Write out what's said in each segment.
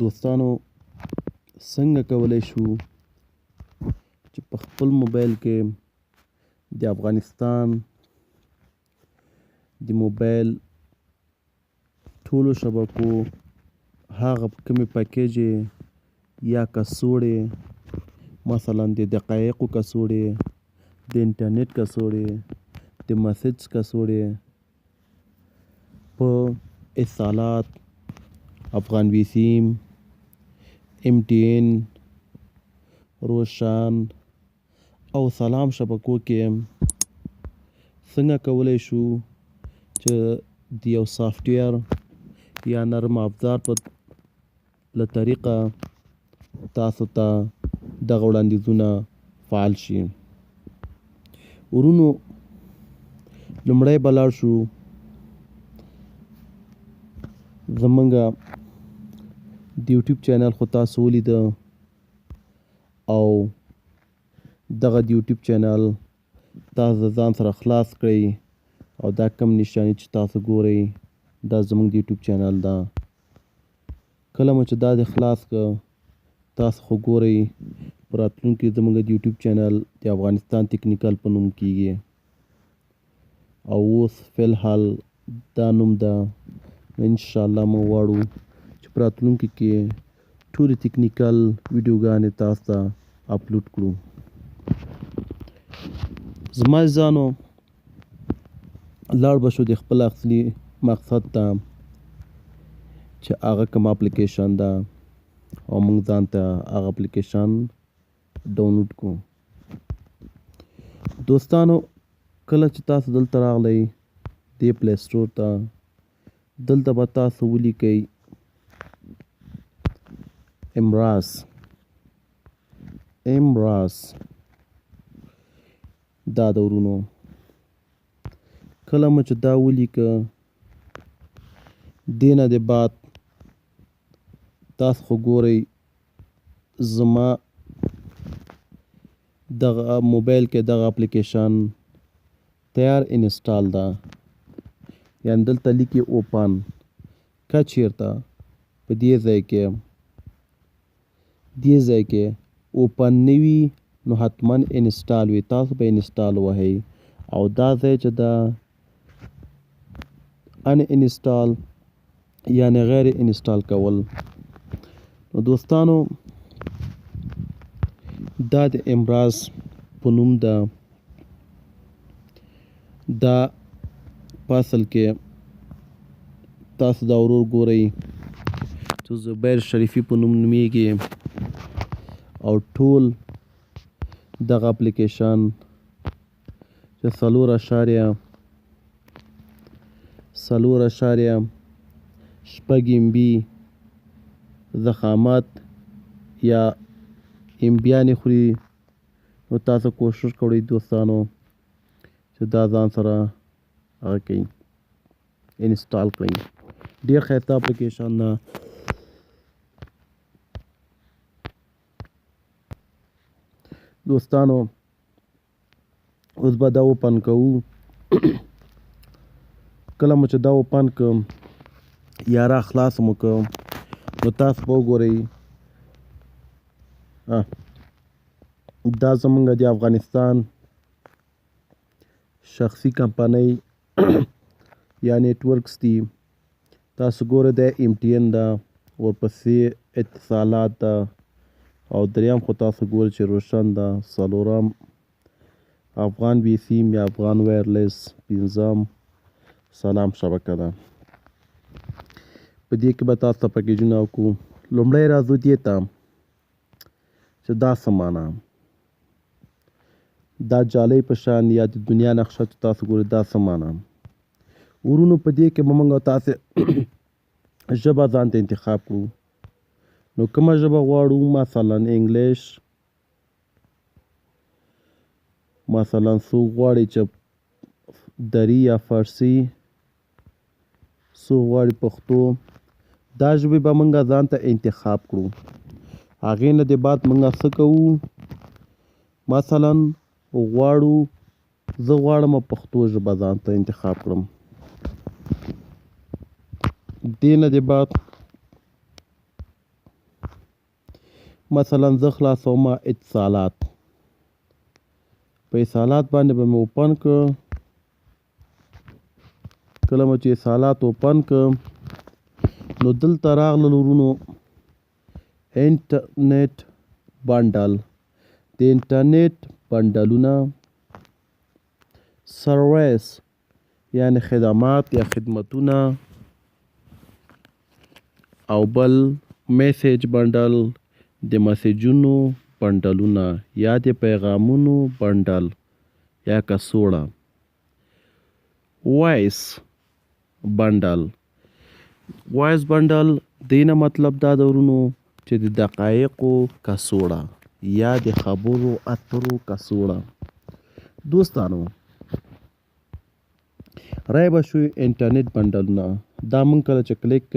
دوستانو څنګه کولی شو چې په خپل موبایل کې د افغانستان د موبایل ټولو شبکو هغه کومې پیکیجې یا کڅوړې مثلا د دقایقو کڅوړې د انټرنیټ کڅوړې د مسیج کڅوړې په اتصالات افغان وی سیم MTN روشن او سلام شبکو کې څنګه کولی شو چې د یو سافټویر یا نرم افزار په له طریقه تاسو ته دغه وړاندیزونه فعال شي. ورونو لومړی به لاړ شو زمونږ د یوټیوب چینل خو تاسو ولیده او دغه د یوټیوب چینل تاسو د ځان سره خلاص کړئ او دا کم نشانی چې تاسو ګورئ دا زمونږ د یوټیوب چینل ده. کله مو چې دا د خلاص کړ تاسو خو ګورئ په راتلونکي زمونږ د یوټیوب چینل د افغانستان ټیکنیکل په نوم کیږي او اوس فی الحال دا نوم ده. انشاءالله مو غواړو چې په راتلونکي کې ټولې ټیکنیکل ویډیوګانې تاسو ته اپلوډ کړو. زما عزیزانو لاړ به شو د خپل اصلي مقصد ته چې هغه کوم اپلیکیشن ده او موږ ځان ته هغه اپلیکیشن ډاونلوډ کړو. دوستانو کله چې تاسو دلته راغلی دې پلی سټور ته دلته به تاسو ولیکئ امراس دا د ورونو کله مو چې دا ولیکه دې نه د بعد تاسو خو ګورئ زما دغه موبایل کې دغه اپلیکیشن تیار انسټال ده یعنی دلته لیکي اوپن که چیرته په دې ځای کې اوپن نه وي نو حتما انسټال وي تاسو به انسټال وهئ او دا ځای چې دا ان انسټال یعنی غیر انسټال کول. نو دوستانو دا د امراز په نوم ده دا په اصل کې تاسو دا ورور ګورئ چې زبیر شریفي په نوم نومیږي او ټول دغه اپلیکیشن چې 4.6 MB ضخامت یا MB-یانې خوري نو تاسو کوشش کوئ دوستانو چې دا ځان سره هغه کوي انسټال کړئ. ډېر ښایسته اپلیکیشن ده. دوستانو اوس به دا اوپن کوو. کله مو چې دا اوپن کړم یا را خلاص مو کړم نو تاسو به وګورئ دا زمونږ د افغانستان شخصي کمپنۍ یا نیټورکس دي. تاسو ګورئ دا MTN ده ورپسې اتصالات ده او دریم خو تاسو ګورئ چې روشن ده څلورم افغان وی سیم یا افغان وایرلیس پنځم سلام شبکه ده. په دې کې به تاسو ته پیکیجونه وکړو. لومړی راځو دې ته چې دا څه معنا دا جالۍ په شان یا د دنیا نقشه چې تاسو ګورئ دا څه معنا. ورونو په دې کې به موږ تاسو ژبه ځان ته انتخاب کړو. نو کومه ژبه غواړو مثلا انګلیش مثلا څوک غواړي چې دری یا فارسي څوک غواړي پښتو دا ژبې به موږ ځان ته انتخاب کړو. هغې نه د بعد موږ څه کوو مثلا غواړو زه غواړم پښتو ژبه ځان ته انتخاب کړم. دې نه د بعد مثلا زه خلاصوم اتصالات په اتصالات باندې به مې اوپن کړ. کله مو چې اتصالات اوپن کړ نو دلته راغلل ورونو انټرنیټ بنډل. د انټرنیټ بنډلونه سرویس یعنی خدمات یا خدمتونه او بل میسیج بنډل د میسیجونو بنډلونه یا د پیغامونو بنډل یا کڅوړه. وایس بنډل دینه مطلب دا د ورونو چې د دقایقو کڅوړه یا د خبرو اترو کڅوړه. دوستانو رای به شوي انټرنیټ بنډلونه دا مونږ کله چې کلیک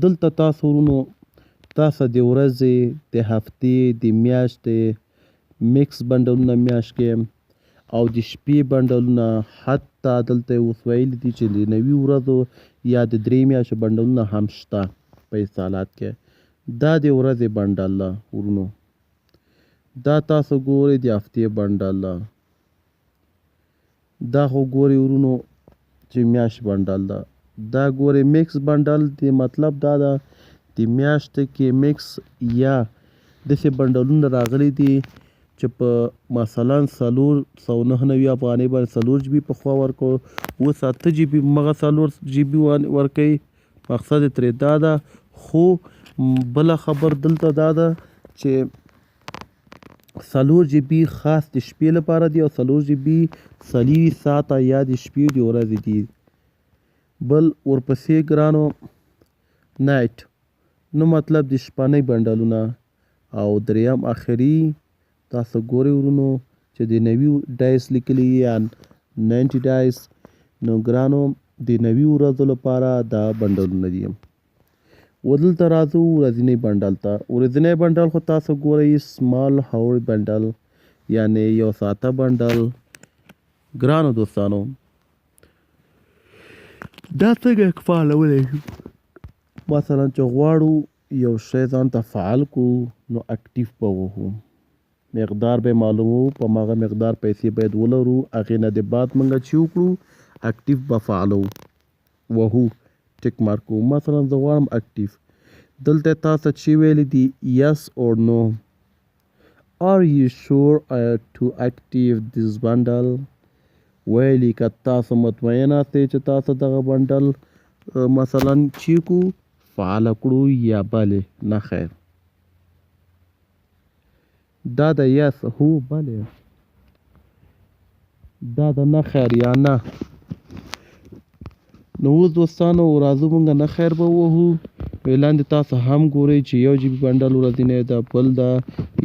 دلته تاسو ورونو تاسو د ورځې د هفتې د میاشتې میکس بنډلونه میاشت کې او د شپې بنډلونه حتی دلته اوس ویلي دي چې د نوي ورځو یا د درې میاشتو بنډلونه هم شته په اتصالات کې. دا د ورځې بنډل ده ورونو. دا تاسو ګورئ د هفتې بنډل ده. دا خو ګورئ ورونو چې میاشت بنډل ده. دا ګورئ میکس بنډل د مطلب دا ده د میاشتې کې میکس یا داسې بنډلونه راغلي دي چې په مثلا 499 افغانۍ باندې 4 GB پخوا ورکړو اوس 8 GB مغه 4 GB ورکوي. مقصد ترې دا ده. خو بله خبر دلته دا ده چې 4 GB خاص د شپې لپاره دی او 4 GB 4 ساعته یا د شپې د ورځې دي. بل ورپسې ګرانو نایټ نو مطلب د شپنۍ بنډلونه او دریم اخري تاسو ګورئ ورونو چې د نوي ډایس لیکلي یا 90 ډایس نو ګرانو د نوي ورځو لپاره دا بنډلونه دي. ودلته راځو ورځنی بنډل ته. ورځنی بنډل خو تاسو ګورئ سمال هاور بنډل یعنی یو ساعته بنډل. ګرانو دوستانو دا څنګه فعالولی شو؟ مثلا چې غواړو یو شی ځان ته فعال کړو نو اکټیو به وهو، مقدار به معلومو، په مغه مقدار پیسې باید ولرو، هغې نه د بعد موږ چې وکړو اکټیو به فعالو وهو ټیک مارک کوو. مثلا زه غواړم اکټیو دلته تاسو چې ویلی دي yes or no are you sure to active this bundle ویلی که تاسو مطمئن یاستئ چې تاسو دغه بنډل مثلا چې کو فعال کړو یا بلې نه خیر. دا د یس هو بلې دا د نه خیر یا نه. نو اوس دوستانو راځو مونږ نه خیر به ووهو. لاندې تاسو هم ګورئ چې 1 GB بنډل ورځنی ده. بل دا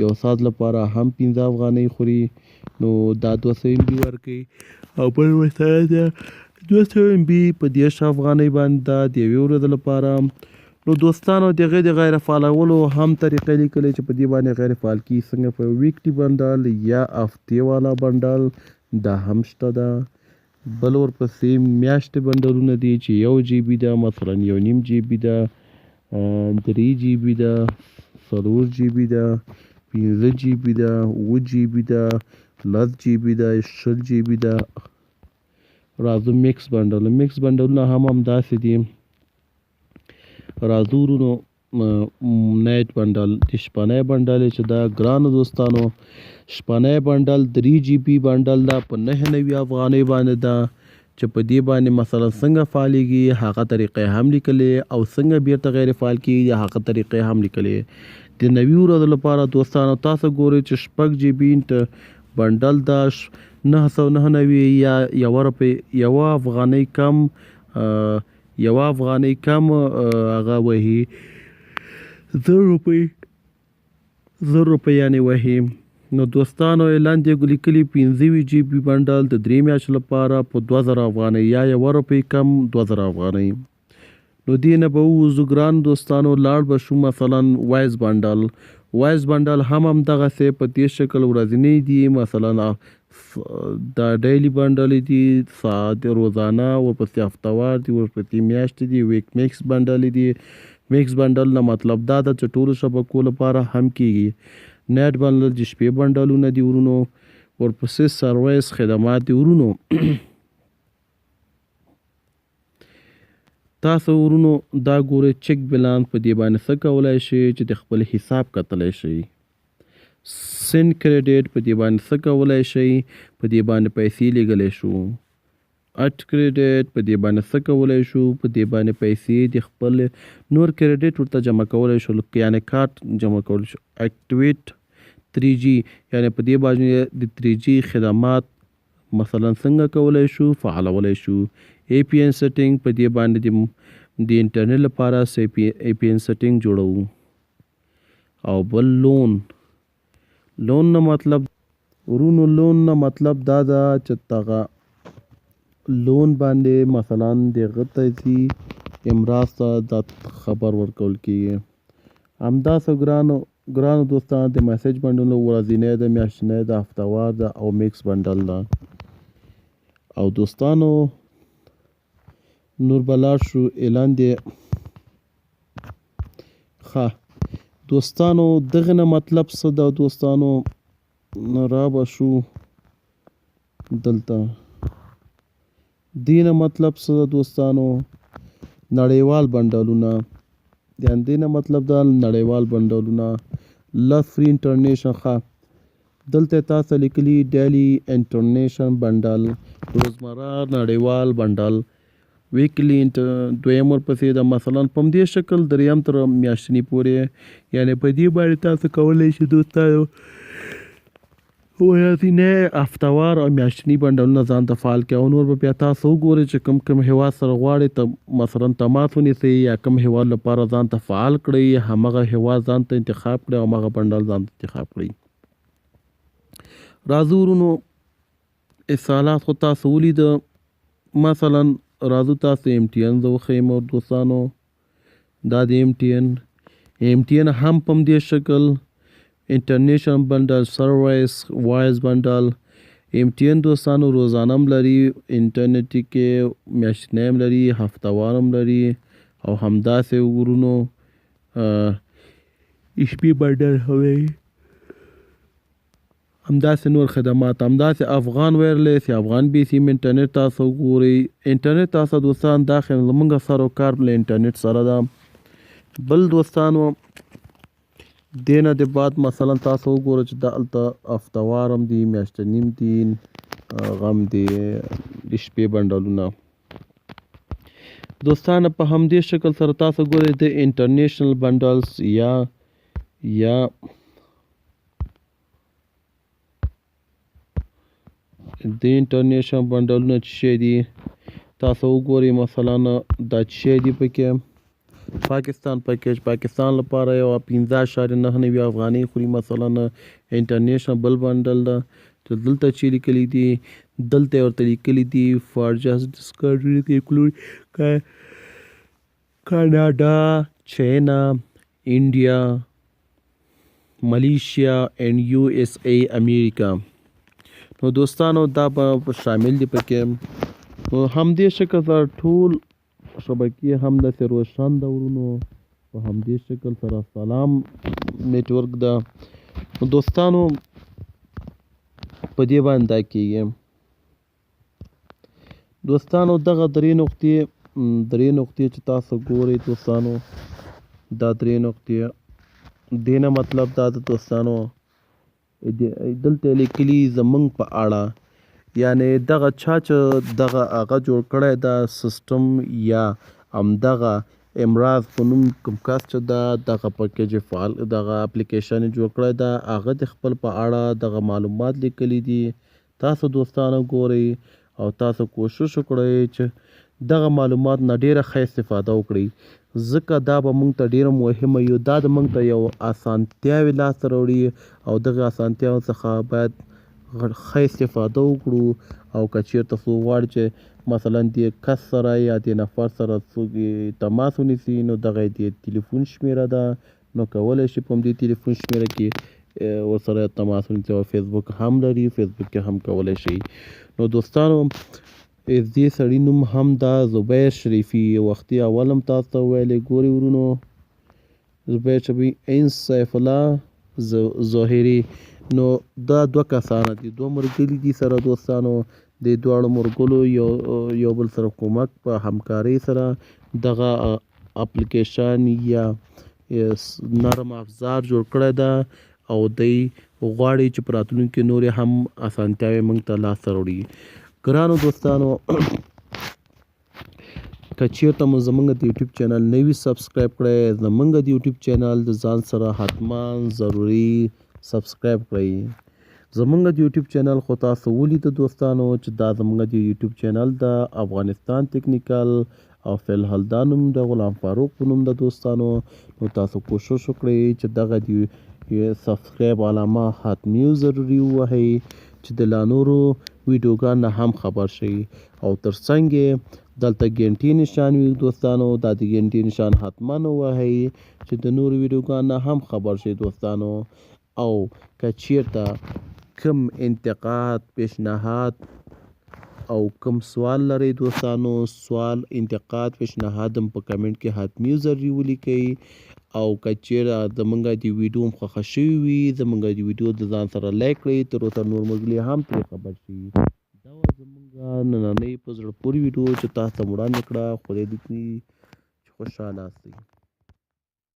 یو ساعت لپاره هم 15 افغانۍ خوري نو دا 200 MB ورکوي او بل ورسره ده 200 MB په 10 افغانۍ باندې ده د یوې ورځې لپاره. نو دوستانو دغه د غیر فعالولو هم طریقې لیکلې چې په دې باندې غیر فعال کیږي څنګه په ویکلی بنډل یا هفتې والا بنډل دا هم شته ده. بل ورپسې میاشتې بنډلونه دي چې 1 GB ده مثلا 1.5 GB ده 3 GB ده 4 GB ده 15 GB ده 7 GB ده 10 GB ده 20 GB ده. راځو میکس بنډلونه هم همداسې دي. راځو ورونو نایټ بنډل د شپنی بنډل چې دا ګرانو دوستانو شپنی بنډل 3 GB بنډل ده په 99 افغانۍ باندې ده چې په دې باندې مثلا څنګه فعالیږي هغه طریقې هم لیکلې او څنګه بیرته غیر فعال کیږي هغه طریقې هم لیکلې. د نوي ورځو لپاره دوستانو تاسو ګورئ چې 6 GB بنډل ده 999 یا 1 افغانۍ کم هغه وهي 0 روپۍ یعنی وهي. نو دوستانو اعلان دی لیکلي 15 GB بنډل د 3 میاشتو لپاره په 2000 افغانۍ یا 1 روپۍ کم 2000 افغانۍ. نو دې نه به ووځو ګران دوستانو لاړ به شو مثلا وایس بنډل هم همدغسې په دې شکل ورځنی دي. مثلا دا ډیلی بنډل دي ساعت روزانه ورپسې هفتوار دي ورپسې میاشتې دي ویک میکس بنډل دي میکس بنډل نه مطلب دا ده چې ټولو شبکو لپاره هم کیږي. نیټ بنډل د شپې بنډلونه دي ورونو. ورپسې سرویس خدمات دي ورونو. تاسو ورونو دا ګورئ چک بیلانس په دې باندې څه کولی شئ چې د خپل حساب کتلی شئ. سند کریډیټ په دې باندې څه کولی شئ، په دې باندې پیسې لیږلی شو. اټ کریډیټ په دې باندې څه کولی شو، په دې باندې پیسې د خپل نور کریډیټ ورته جمع کولی شو، یعنی کارت جمع کولی شو. اکټیویټ 3G یعنی په دې باندې د 3G خدمات مثلا څنګه کولی شو، فعالولی شو. APN سیټینګ په دې باندې د انټرنیټ لپاره APN سیټینګ جوړو. او بل لون نه مطلب ورونو، لون نه مطلب دا ده چې دغه لون باندې مثلا دغه ته ځي امراض ته دا خبر ورکول کیږي. همداسې ګرانو دوستانو د میسج بنډلونو ورځنی ده، میاشتنی ده، هفتهوار ده او میکس بنډل ده. او دوستانو نور بلاړ شو اعلان دی. دوستانو دغه نه مطلب څه ده دوستانو، را به شو دلته. دې نه مطلب څه ده دوستانو، نړیوال بنډلونه. یعنې دې نه مطلب ده نړیوال بنډلونه. لس فري انټرنیشن دلته تاسو لیکلي ډیلی انټرنیشن بنډل، روزمره نړیوال بنډل، ویکلی دویم ورپسې ده مثلا په همدې شکل دریم تر میاشتني پورې. یعنې په دې باندې تاسو کولی شئ دوستانو ورځنی، هفتهوار او میاشتني بنډلونه ځان ته فعال کړئ. او نور به بیا تاسو وګورئ چې کوم هیواد سره غواړئ مثلا تماس ونیسئ یا کوم هیواد لپاره ځان ته فعال کړئ، همغه هیواد ځان ته انتخاب کړئ او همغه بنډل ځان ته انتخاب کړئ. راځو ورونو اصالات خو تاسو ولیده، مثلا راځو تاسو MTN زه وښیم دوستانو. دا د MTN هم په همدې شکل انټرنیشنل بنډل، سرویس، وایس بنډل. MTN دوستانو روزانه هم لري انټرنیټي کې، میاشتنی هم لري، هفتهوار هم لري او همداسې ورونو شپې بنډل هم لري. همداسې نور خدمات، همداسې افغان وایرلیس یا افغان بي سیم انټرنیټ تاسو وګورئ. انټرنیټ تاسو دوستان دا زموږ سر و کار له انټرنیټ سره ده. بل دوستانو دې نه د بعد مثلا تاسو وګورئ چې دلته هفتهوار هم دي، میاشتني هم دي، هغه هم دي د شپې بنډلونه. دوستانو په همدې شکل سره تاسو ګورئ د انټرنیشنل بنډلز یا د انټرنیشنل بنډلونه چې شی دي تاسو وګورئ. مثلا دا چې شی دي پکې پاکستان پیکیج، پاکستان لپاره یو 15.99 افغانۍ خوري. مثلا انټرنیشنل بل بنډل ده چې دلته چې لیکلي دي، دلته ورته لیکلي دي فار جسټ ډسکاونټ انکلوډ کاناډا، چاینا، انډیا، ملیشیا اینڈ USA امریکا. نو دوستانو دا به شامل دي پکې. نو همدې شکل سره ټول شبکې هم داسې روشن ده ورونو، په همدې شکل سره سلام نیټورک ده. نو دوستانو په دې باندې دا کېږي. دوستانو دغه درې نقطې چې تاسو ګورئ دوستانو، دا درې نقطې، دې نه مطلب دا ده دوستانو دلته لیکلي زموږ په اړه، یعنی دغه چا چې دغه هغه جوړ کړی دا سیسټم یا همدغه امراض په نوم کوم کس چې دغه پیکیج فعال دغه اپلیکیشن جوړ کړی دا، هغه د خپل په اړه دغه معلومات لیکلي دي. تاسو دوستانو ګورئ او تاسو کوشش وکړئ چې دغه معلومات نه ډیره ښه استفاده وکړئ، ځکه دا به موږ ته ډیره مهمه یو، دا د موږ ته یو اسانتیاوې لاسته راوړي او دغه اسانتیاوو څخه باید ښه استفاده وکړو. او که چېرته څوک غواړي چې مثلا د کس سره یا د نفر سره څوک تماس ونیسي، نو دغه د تلیفون شمیره ده، نو کولی شي په همدې تلیفون شمیره کې ورسره تماس ونیسي. او فیسبوک هم لري، فیسبوک کې هم کولی شي. نو دوستانو دې سړي نوم هم دا زبیر شریفي، وختي اول هم تاسو ته ویلی. ګورئ ورونو زبیر شبی این سیف الله ظاهري. نو دا دوه کسانه دي، دوه مرګلي دي سره دوستانو. د دواړو مرګلو یو بل سره کومک په همکارۍ سره دغه اپلیکیشن یا نرم افزار جوړ کړی ده او دی غواړي چې په راتلونکي کې نورې هم اسانتیاوې موږ ته لاسته راوړي. ګرانو دوستانو که چیرته مو زمونږ د یوټیوب چینل نه وي سبسکرایب کړی، زمونږ د یوټیوب چینل د ځان سره حتما ضروري سبسکرایب کړئ. زمونږ د یوټیوب چینل خو تاسو ولیده دوستانو چې دا زمونږ د یوټیوب چینل د افغانستان ټیکنیکل او فی الحال دا نوم د غلام فاروق په نوم د دوستانو. نو تاسو کوشش وکړئ چې دغه د سبسکرایب علامه حتمی ضروري ووهئ چې د لا نورو ویډیوګانو نه هم خبر شئ. او ترڅنګ دلته ګنټې نشان وي دوستانو، دا د ګنټې نشان حتما ووهئ چې د نورو ویډیوګانو نه هم خبر شئ دوستانو. او که چیرته کم انتقاد، پیشنهاد او کم سوال لرئ دوستانو، سوال، انتقاد، پیشنهاد هم په کمنټ کې حتمی ضروري ولیکئ. او که چیرته زمونږ د ویډیو خوښه شوي وي، زمونږ د ویډیو د ځان سره لایک کړئ، تر اوسه نور ملګري هم ترې خبر شي. دا وه زمونږ نننۍ په زړه پورې ویډیو چې تاسو ته وړاندې کړه. خدای دې وکړي چې خوشحاله اوسئ.